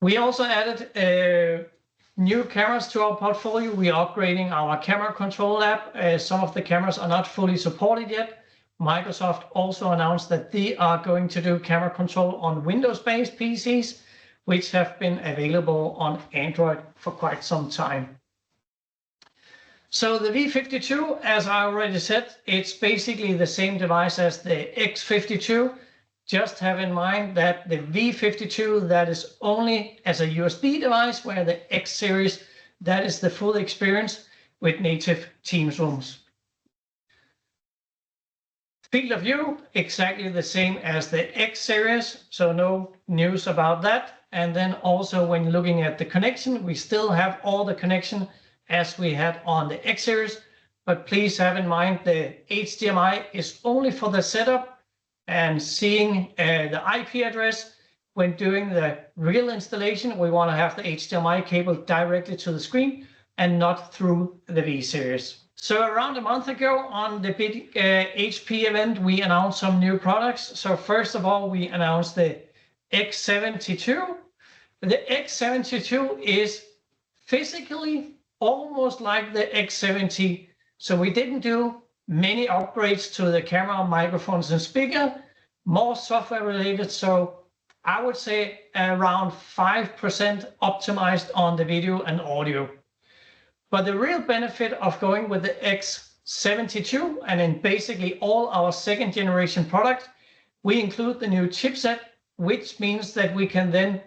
We also added new cameras to our portfolio. We are upgrading our camera control app. Some of the cameras are not fully supported yet. Microsoft also announced that they are going to do camera control on Windows-based PCs, which have been available on Android for quite some time. So the V52, as I already said, it's basically the same device as the X52. Just have in mind that the V52, that is only as a USB device, where the X series, that is the full experience with native Teams rooms. Field of view, exactly the same as the X series, so no news about that. And then also when looking at the connection, we still have all the connection as we had on the X series, but please have in mind the HDMI is only for the setup, and seeing the IP address when doing the real installation, we want to have the HDMI cable directly to the screen and not through the V series. So around a month ago on the big HP event, we announced some new products. So first of all, we announced the X72. The X72 is physically almost like the X70. So we didn't do many upgrades to the camera, microphones, and speaker, more software related. So I would say around 5% optimized on the video and audio. But the real benefit of going with the X72 and in basically all our second generation products, we include the new chipset, which means that we can then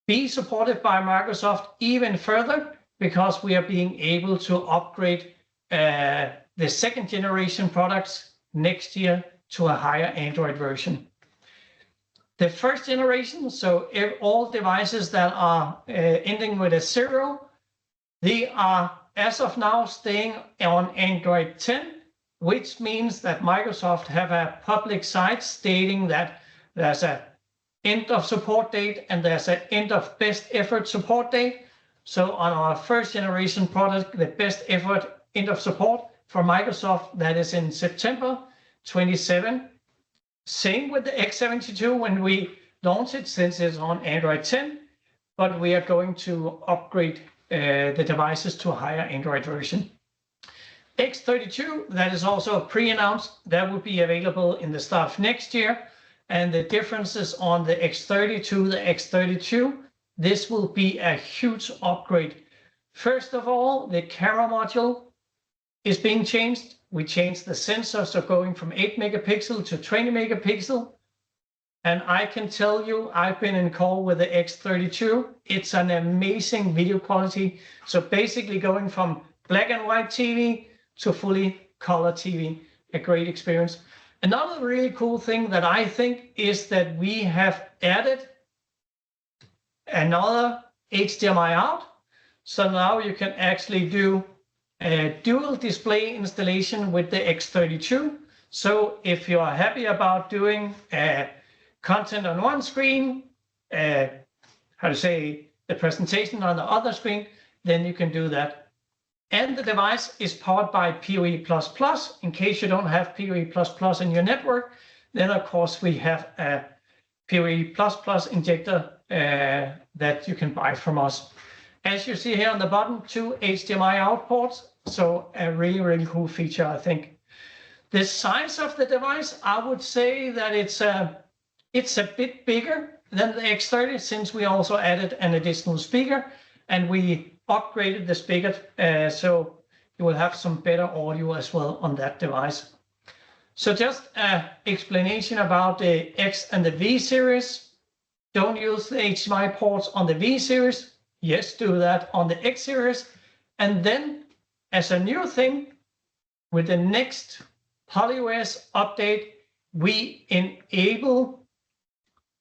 be supported by Microsoft even further, because we are being able to upgrade the second generation products next year to a higher Android version. The first generation, so all devices that are ending with a 0, they are, as of now, staying on Android 10, which means that Microsoft have a public site stating that there's an end of support date and there's an end of best effort support date. So on our first generation product, the best effort end of support for Microsoft, that is in September 27. Same with the X72 when we launch it, since it's on Android 10, but we are going to upgrade the devices to a higher Android version. X32, that is also pre-announced, that will be available in the start of next year. And the differences on the X30 to the X32, this will be a huge upgrade. First of all, the camera module is being changed. We changed the sensors, so going from 8 megapixel to 20 megapixel. And I can tell you, I've been in call with the X32. It's an amazing video quality. So basically going from black and white TV to fully color TV, a great experience. Another really cool thing that I think is that we have added another HDMI out. So now you can actually do a dual display installation with the X32. So if you are happy about doing content on one screen, the presentation on the other screen, then you can do that. And the device is powered by PoE++. In case you don't have PoE++ in your network, then of course we have a PoE++ injector that you can buy from us. As you see here on the bottom, 2 HDMI out ports. So a really, really cool feature, I think. The size of the device, I would say that it's a bit bigger than the X30 since we also added an additional speaker and we upgraded the speaker, so you will have some better audio as well on that device. So just an explanation about the X and the V series. Don't use the HDMI ports on the V series. Yes, do that on the X series. And then as a new thing, with the next PolyOS update, we enable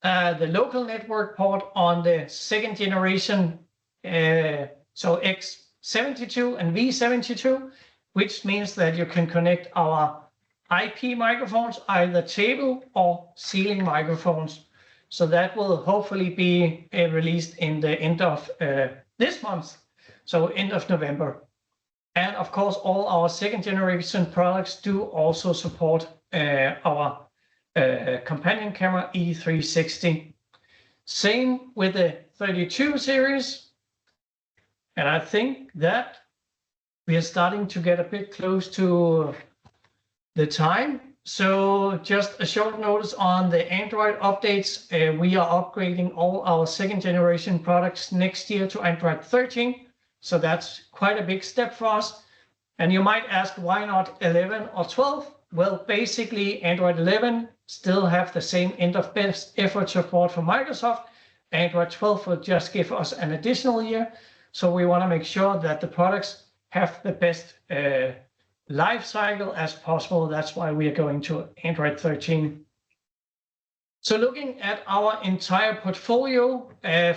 the local network port on the second generation, so X72 and V72, which means that you can connect our IP microphones, either table or ceiling microphones. So that will hopefully be released in the end of this month, so end of November. And of course, all our second generation products do also support our companion camera E360. Same with the 32 series. And I think that we are starting to get a bit close to the time. So just a short notice on the Android updates. We are upgrading all our second generation products next year to Android 13. So that's quite a big step for us. And you might ask, why not 11 or 12? Well, basically Android 11 still have the same end of best effort support from Microsoft. Android 12 will just give us an additional year. So we want to make sure that the products have the best life cycle as possible. That's why we are going to Android 13. So looking at our entire portfolio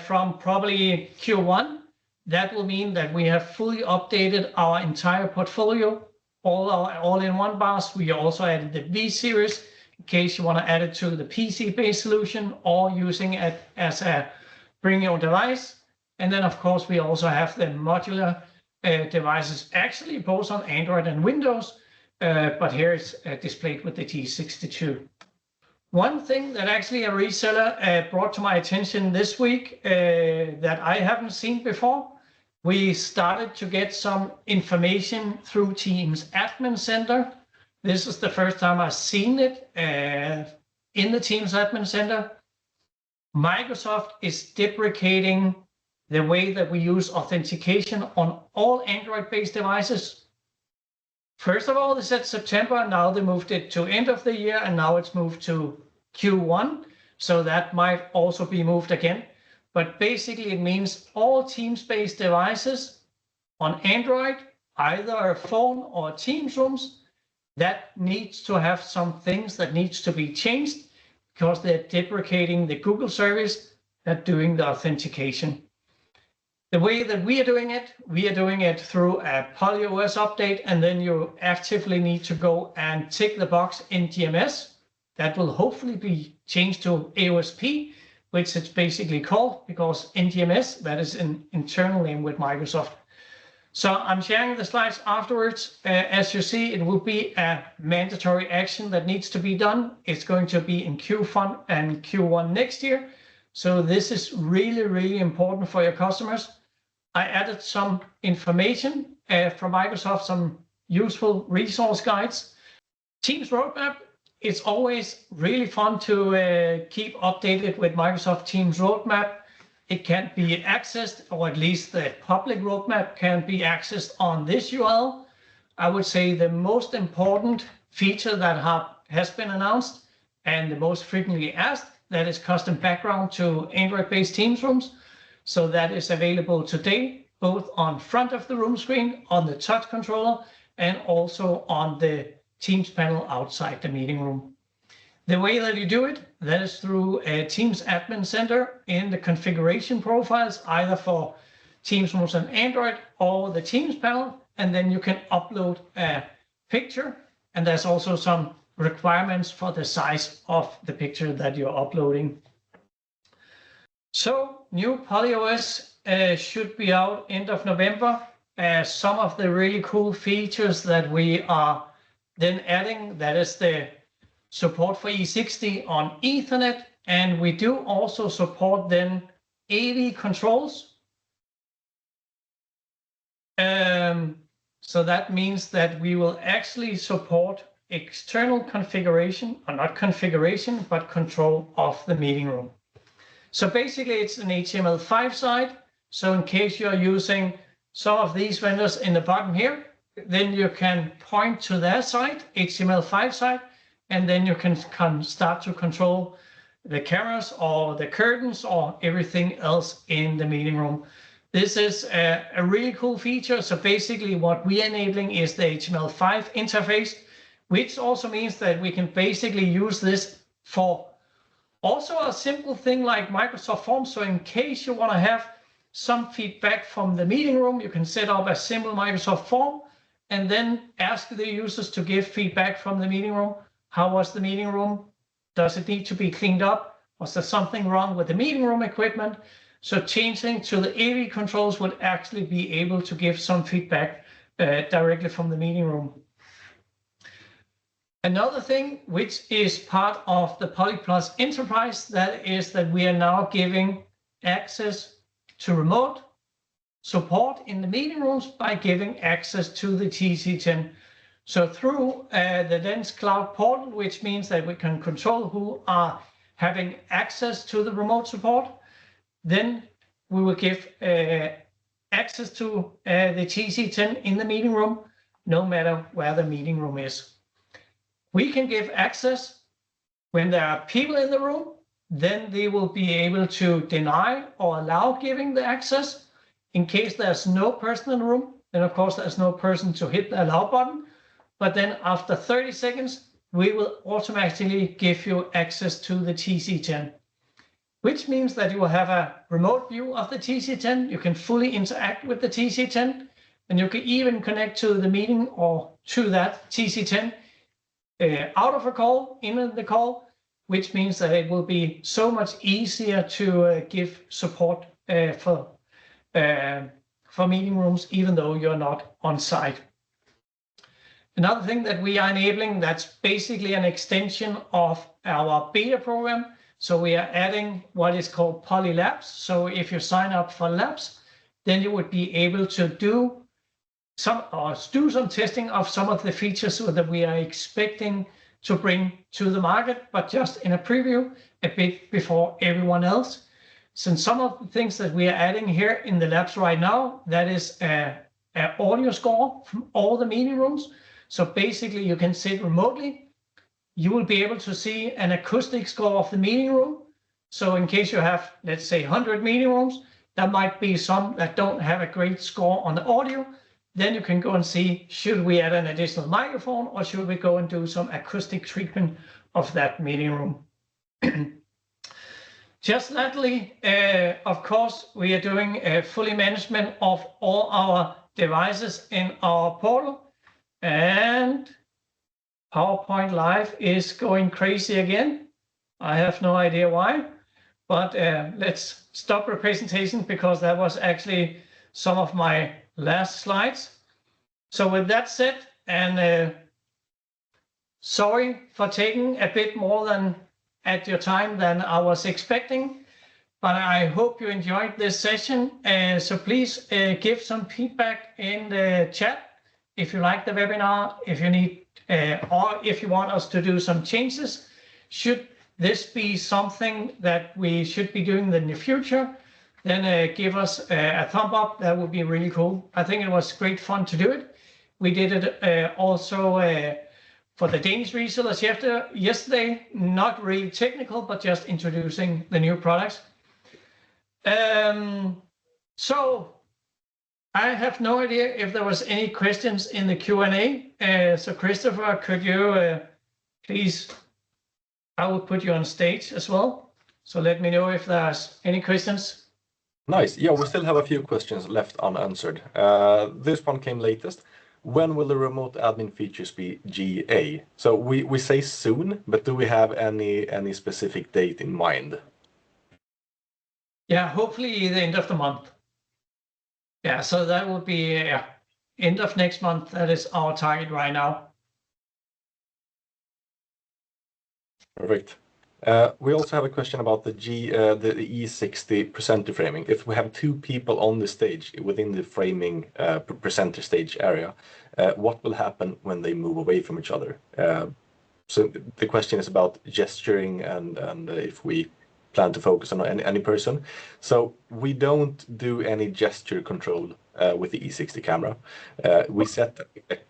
from probably Q1, that will mean that we have fully updated our entire portfolio, all our all-in-one bars. We also added the V series in case you want to add it to the PC-based solution or using it as a bring your own device. And then, of course, we also have the modular devices, actually both on Android and Windows, but here it's displayed with the G62. One thing that actually a reseller brought to my attention this week that I haven't seen before, we started to get some information through Teams Admin Center. This is the first time I've seen it in the Teams Admin Center. Microsoft is deprecating the way that we use authentication on all Android-based devices. First of all, they said September, now they moved it to end of the year, and now it's moved to Q1. So that might also be moved again. But basically it means all Teams-based devices on Android, either a phone or Teams rooms, that needs to have some things that needs to be changed because they're deprecating the Google service that's doing the authentication. The way that we are doing it through a PolyOS update, and then you actively need to go and tick the box in GMS. That will hopefully be changed to AOSP, which it's basically called because NGMS, that is an internal name with Microsoft. So I'm sharing the slides afterwards. As you see, it will be a mandatory action that needs to be done. It's going to be in Q1 and Q1 next year. So this is really, really important for your customers. I added some information from Microsoft, some useful resource guides. Teams roadmap, it's always really fun to keep updated with Microsoft Teams roadmap. it can be accessed, or at least the public roadmap can be accessed on this URL. I would say the most important feature that has been announced and the most frequently asked, that is custom background to Android-based Teams rooms. So that is available today, both on front of the room screen, on the touch controller, and also on the Teams panel outside the meeting room. The way that you do it, that is through a Teams Admin Center in the configuration profiles, either for Teams rooms on Android or the Teams panel, and then you can upload a picture. And there's also some requirements for the size of the picture that you're uploading. So new PolyOS should be out end of November. Some of the really cool features that we are then adding, that is the support for E60 on Ethernet, and we do also support then AV controls. So that means that we will actually support external configuration, or not configuration, but control of the meeting room. So basically it's an HTML5 site. So in case you're using some of these vendors in the bottom here, then you can point to their site, HTML5 site, and then you can start to control the cameras or the curtains or everything else in the meeting room. This is a really cool feature. So basically what we are enabling is the HTML5 interface, which also means that we can basically use this for also a simple thing like Microsoft Forms. So in case you want to have some feedback from the meeting room, you can set up a simple Microsoft form and then ask the users to give feedback from the meeting room. How was the meeting room? Does it need to be cleaned up? Was there something wrong with the meeting room equipment? So changing to the AV controls would actually be able to give some feedback directly from the meeting room. Another thing which is part of the PolyPlus Enterprise, that is that we are now giving access to remote support in the meeting rooms by giving access to the TC10. So through the Lens Cloud portal, which means that we can control who are having access to the remote support, then we will give access to the TC10 in the meeting room, no matter where the meeting room is. We can give access when there are people in the room, then they will be able to deny or allow giving the access. In case there's no person in the room, then of course there's no person to hit the allow button. But then after 30 seconds, we will automatically give you access to the TC10, which means that you will have a remote view of the TC10. You can fully interact with the TC10, and you can even connect to the meeting or to that TC10 out of a call, in the call, which means that it will be so much easier to give support for meeting rooms, even though you're not on site. Another thing that we are enabling, that's basically an extension of our beta program. So we are adding what is called Poly Labs. So if you sign up for labs, then you would be able to do some testing of some of the features that we are expecting to bring to the market, but just in a preview a bit before everyone else. Since some of the things that we are adding here in the labs right now, that is an audio score from all the meeting rooms. So basically you can sit remotely. You will be able to see an acoustic score of the meeting room. So in case you have, let's say 100 meeting rooms, there might be some that don't have a great score on the audio. Then you can go and see, should we add an additional microphone or should we go and do some acoustic treatment of that meeting room? Just lately, of course, we are doing a fully management of all our devices in our portal, and PowerPoint Live is going crazy again. I have no idea why, but let's stop the presentation because that was actually some of my last slides. So with that said, and sorry for taking a bit more than at your time than I was expecting, but I hope you enjoyed this session. So please give some feedback in the chat if you like the webinar, if you need, or if you want us to do some changes. Should this be something that we should be doing in the future? then give us a thumb up. That would be really cool. I think it was great fun to do it. We did it also for the Danish resellers yesterday. Not really technical, but just introducing the new products. So I have no idea if there was any questions in the Q&A. So Christopher, could you please, I will put you on stage as well. So let me know if there's any questions. Nice. Yeah, we still have a few questions left unanswered. This one came latest. When will the remote admin features be GA? So we say soon, but do we have any specific date in mind? Yeah, hopefully the end of the month. Yeah, so that will be end of next month. That is our target right now. Perfect. We also have a question about the E60 presenter framing. If we have two people on the stage within the framing presenter stage area, what will happen when they move away from each other? So the question is about gesturing and if we plan to focus on any person. So we don't do any gesture control with the E60 camera. We set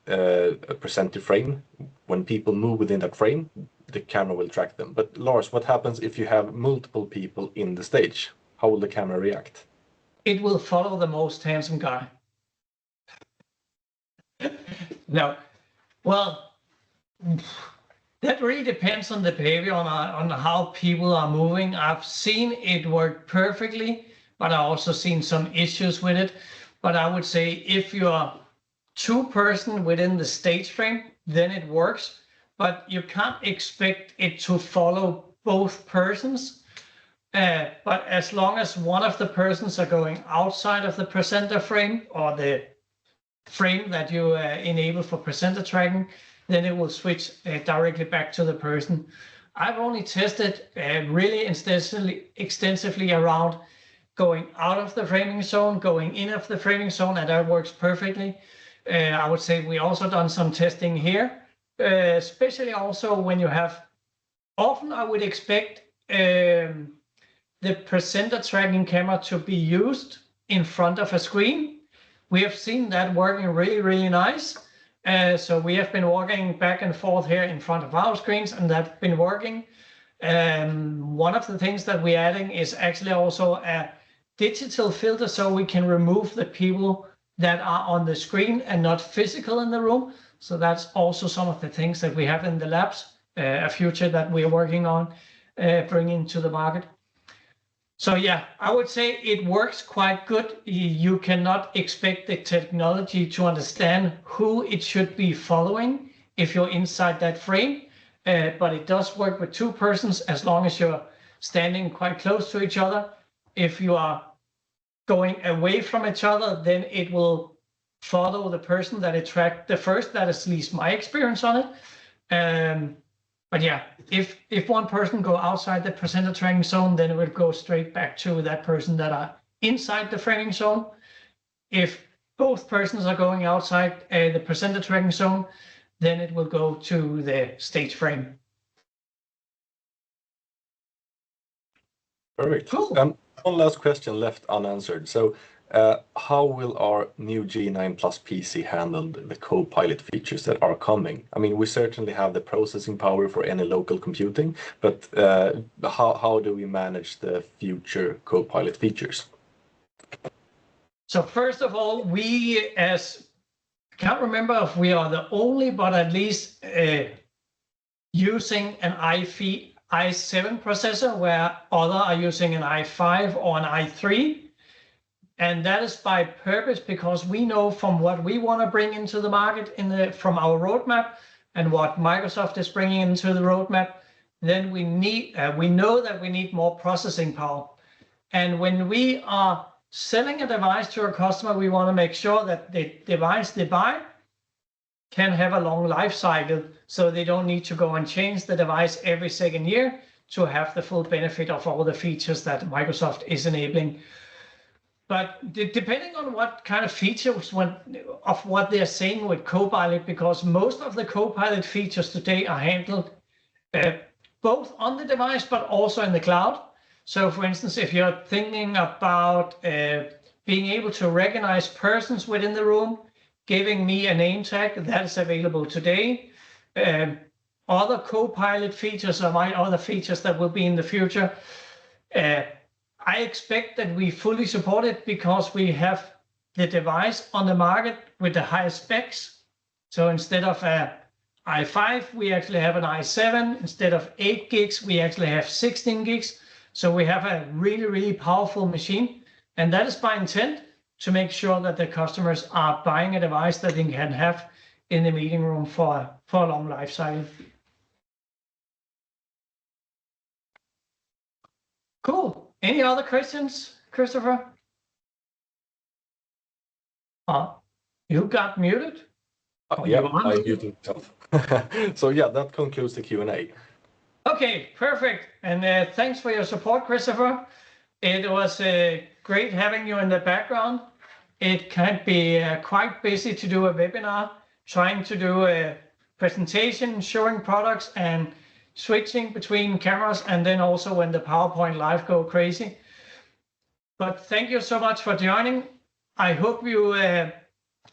a presenter frame. When people move within that frame, the camera will track them. But Lars, what happens if you have multiple people in the stage? How will the camera react? It will follow the most handsome guy. No, well, that really depends on the behavior, on how people are moving. I've seen it work perfectly, but I've also seen some issues with it. But I would say if you're two-person within the stage frame, then it works. But you can't expect it to follow both persons. But as long as one of the persons are going outside of the presenter frame or the frame that you enable for presenter tracking, then it will switch directly back to the person. I've only tested really extensively around going out of the framing zone, going in of the framing zone, and that works perfectly. I would say we also done some testing here. Especially also when you have, often I would expect the presenter tracking camera to be used in front of a screen. We have seen that working really, really nice. So we have been walking back and forth here in front of our screens, and that's been working. One of the things that we're adding is actually also a digital filter, so we can remove the people that are on the screen and not physical in the room. So that's also some of the things that we have in the labs, a future that we're working on bringing to the market. So yeah, I would say it works quite good. You cannot expect the technology to understand who it should be following if you're inside that frame, but it does work with two persons as long as you're standing quite close to each other. If you are going away from each other, then it will follow the person that it tracked the first. That is at least my experience on it. But yeah, if one person go outside the presenter tracking zone, then it will go straight back to that person that are inside the framing zone. If both persons are going outside the presenter tracking zone, then it will go to the stage frame. Perfect. Cool. One last question left unanswered. So how will our new G9 Plus PC handle the Copilot features that are coming? I mean, we certainly have the processing power for any local computing, but how do we manage the future Copilot features? So first of all, we I can't remember if we are the only, but at least using an i7 processor, where others are using an i5 or an i3. And that is by purpose, because we know from what we want to bring into the market from our roadmap and what Microsoft is bringing into the roadmap, then we know that we need more processing power. And when we are selling a device to a customer, we want to make sure that the device they buy can have a long life cycle, so they don't need to go and change the device every second year to have the full benefit of all the features that Microsoft is enabling. But depending on what kind of features of what they're saying with Copilot, because most of the Copilot features today are handled both on the device but also in the cloud. So for instance, if you're thinking about being able to recognize persons within the room, giving me a name tag, that is available today. Other co-pilot features or my other features that will be in the future. I expect that we fully support it because we have the device on the market with the highest specs. So instead of a i5, we actually have an i7. Instead of 8 gigs, we actually have 16 gigs. So we have a really, really powerful machine. And that is by intent to make sure that the customers are buying a device that they can have in the meeting room for a long life cycle. Cool. Any other questions, Christopher? You got muted? Yeah, I muted myself. So yeah, that concludes the Q&A. Okay, perfect. And thanks for your support, Christopher. It was great having you in the background. It can be quite busy to do a webinar, trying to do a presentation, showing products and switching between cameras, and then also when the PowerPoint live go crazy. But thank you so much for joining. I hope you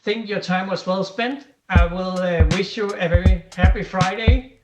think your time was well spent. I will wish you a very happy Friday.